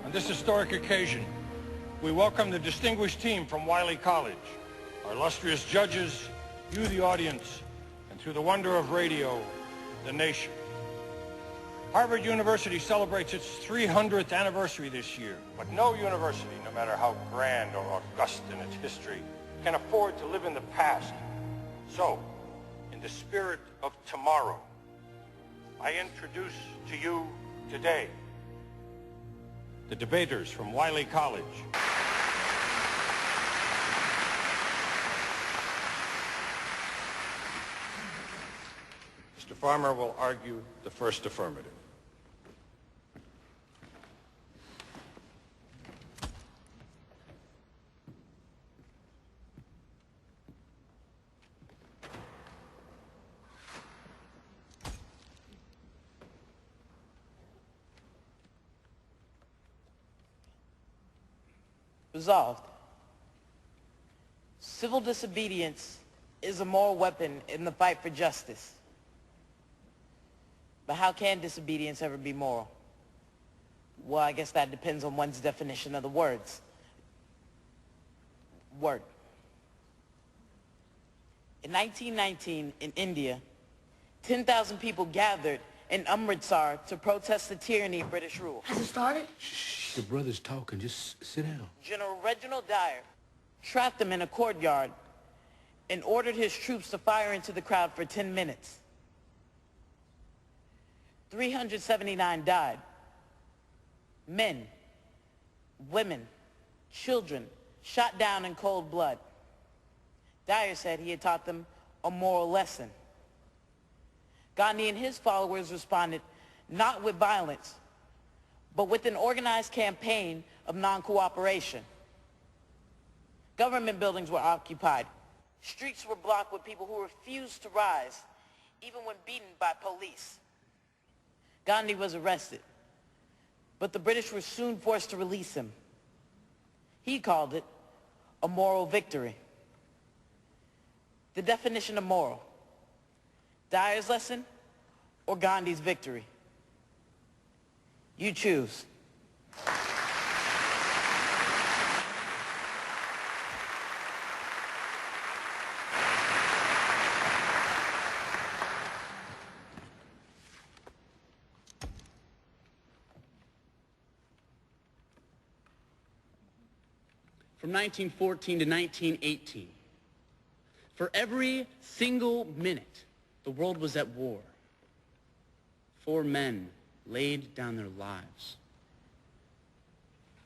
On this historic occasion, we welcome the distinguished team from Wiley College, our illustrious judges, you, the audience, and through the wonder of radio, the nation. Harvard University celebrates its 300th anniversary this year, but no university, no matter how grand or august in its history, can afford to live in the past. So, in the spirit of tomorrow, I introduce to you today the debaters from Wiley College. Mr. Farmer will argue the first affirmative. Resolved. Civil disobedience is a moral weapon in the fight for justice. But how can disobedience ever be moral? Well, I guess that depends on one's definition of the words. Word. In 1919, in India, 10,000 people gathered in Amritsar to protest the tyranny of British rule. Has it started? Shh, the brother's talking. Just sit down. General Reginald Dyer trapped them in a courtyard and ordered his troops to fire into the crowd for 10 minutes. 379 died. Men, women, children, shot down in cold blood. Dyer said he had taught them a moral lesson. Gandhi and his followers responded not with violence, but with an organized campaign of non-cooperation. Government buildings were occupied. Streets were blocked with people who refused to rise, even when beaten by police. Gandhi was arrested, but the British were soon forced to release him. He called it a moral victory. The definition of moral: Dyer's lesson or Gandhi's victory? You choose. From 1914 to 1918, for every single minute, the world was at war. 4 men laid down their lives.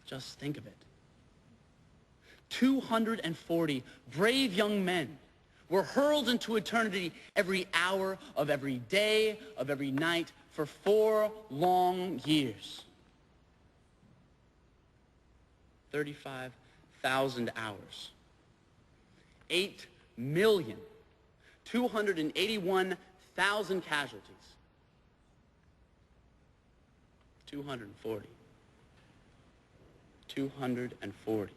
Just think of it. 240 brave young men were hurled into eternity every hour of every day, of every night, for 4 long years. 35,000 hours. 8,281,000 casualties. 240. 240.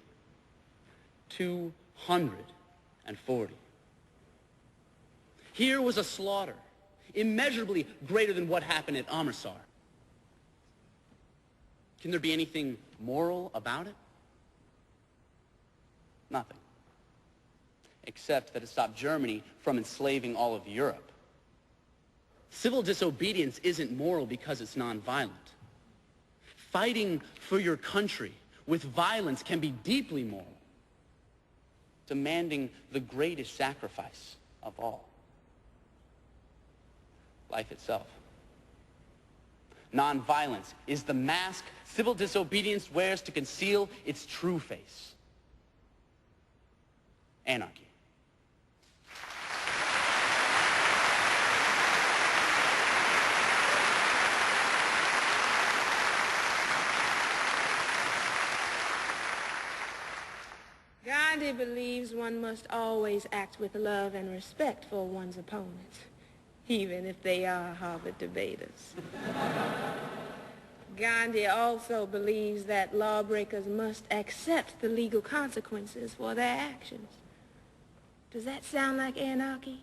240. Here was a slaughter, immeasurably greater than what happened at Amritsar. Can there be anything moral about it? Nothing. Except that it stopped Germany from enslaving all of Europe. Civil disobedience isn't moral because it's nonviolent. Fighting for your country with violence can be deeply moral, demanding the greatest sacrifice of all: life itself. Nonviolence is the mask civil disobedience wears to conceal its true face: anarchy. Gandhi believes one must always act with love and respect for one's opponents, even if they are Harvard debaters. Gandhi also believes that lawbreakers must accept the legal consequences for their actions. Does that sound like anarchy?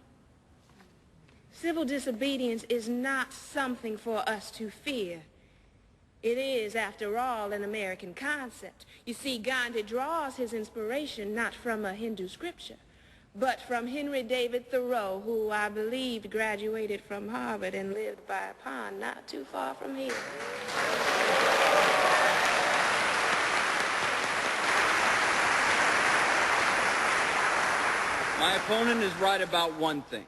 Civil disobedience is not something for us to fear. It is, after all, an American concept. You see, Gandhi draws his inspiration not from a Hindu scripture, but from Henry David Thoreau, who I believe graduated from Harvard and lived by a pond not too far from here. My opponent is right about one thing.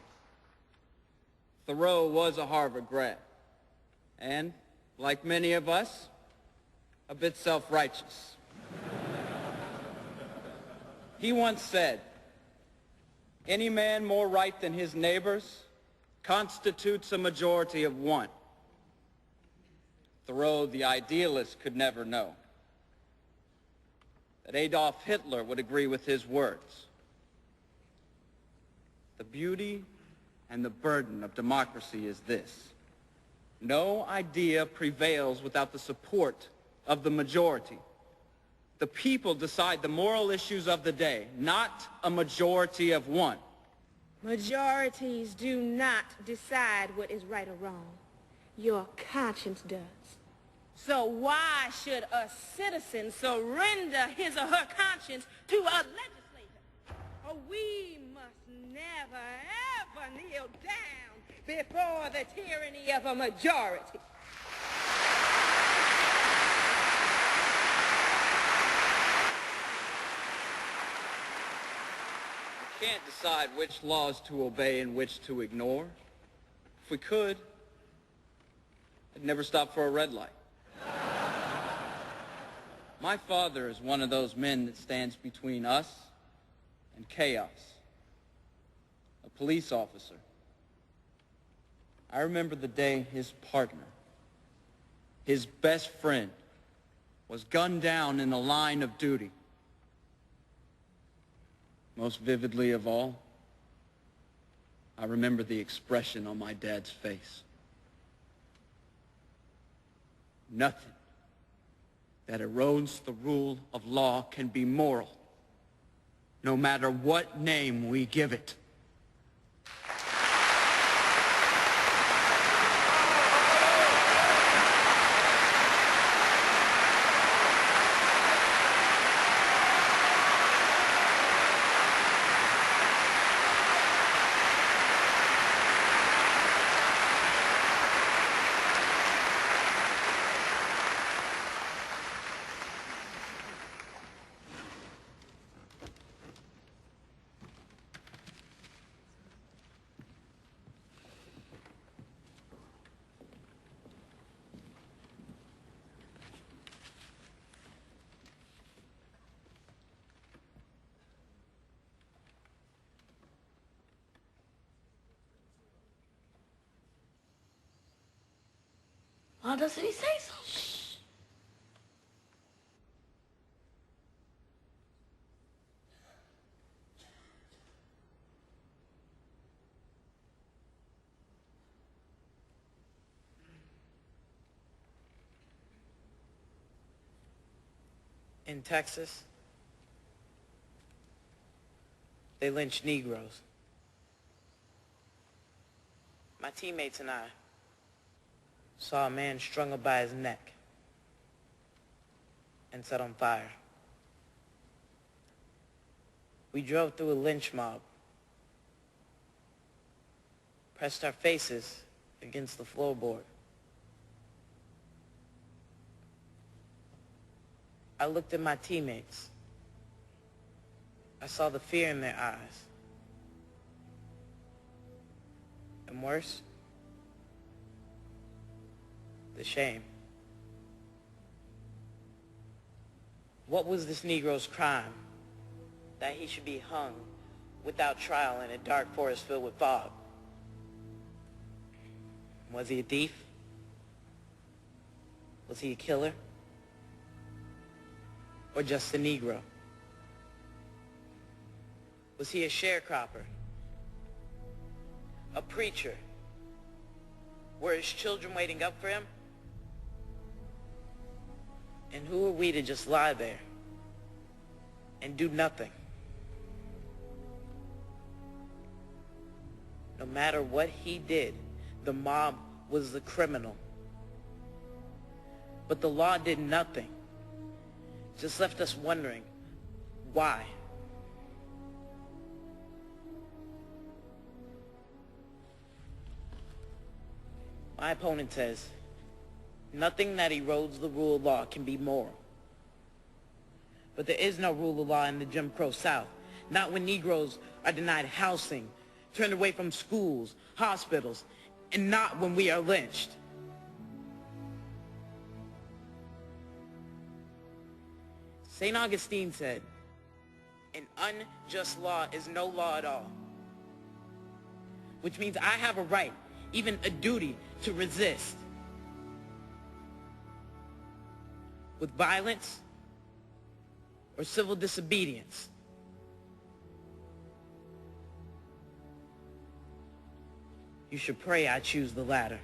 Thoreau was a Harvard grad, and, like many of us, a bit self-righteous. He once said, "Any man more right than his neighbors constitutes a majority of one." Thoreau, the idealist, could never know that Adolf Hitler would agree with his words. The beauty and the burden of democracy is this: no idea prevails without the support of the majority. The people decide the moral issues of the day, not a majority of one. Majorities do not decide what is right or wrong. Your conscience does. So why should a citizen surrender his or her conscience to a legislator? Oh, we must never, ever kneel down before the tyranny of a majority. We can't decide which laws to obey and which to ignore. If we could, I'd never stop for a red light. My father is one of those men that stands between us and chaos. A police officer. I remember the day his partner, his best friend, was gunned down in the line of duty. Most vividly of all, I remember the expression on my dad's face. Nothing that erodes the rule of law can be moral, no matter what name we give it. Why doesn't he say so? Shh. In Texas, they lynch Negroes. My teammates and I saw a man strung up by his neck and set on fire. We drove through a lynch mob, pressed our faces against the floorboard. I looked at my teammates. I saw the fear in their eyes. And worse, the shame. What was this Negro's crime that he should be hung without trial in a dark forest filled with fog? Was he a thief? Was he a killer? Or just a Negro? Was he a sharecropper? A preacher? Were his children waiting up for him? And who are we to just lie there and do nothing? No matter what he did, the mob was the criminal. But the law did nothing. Just left us wondering, why? My opponent says, nothing that erodes the rule of law can be moral. But there is no rule of law in the Jim Crow South. Not when Negroes are denied housing, turned away from schools, hospitals, and not when we are lynched. St. Augustine said, an unjust law is no law at all. Which means I have a right, even a duty, to resist. With violence or civil disobedience. You should pray I choose the latter.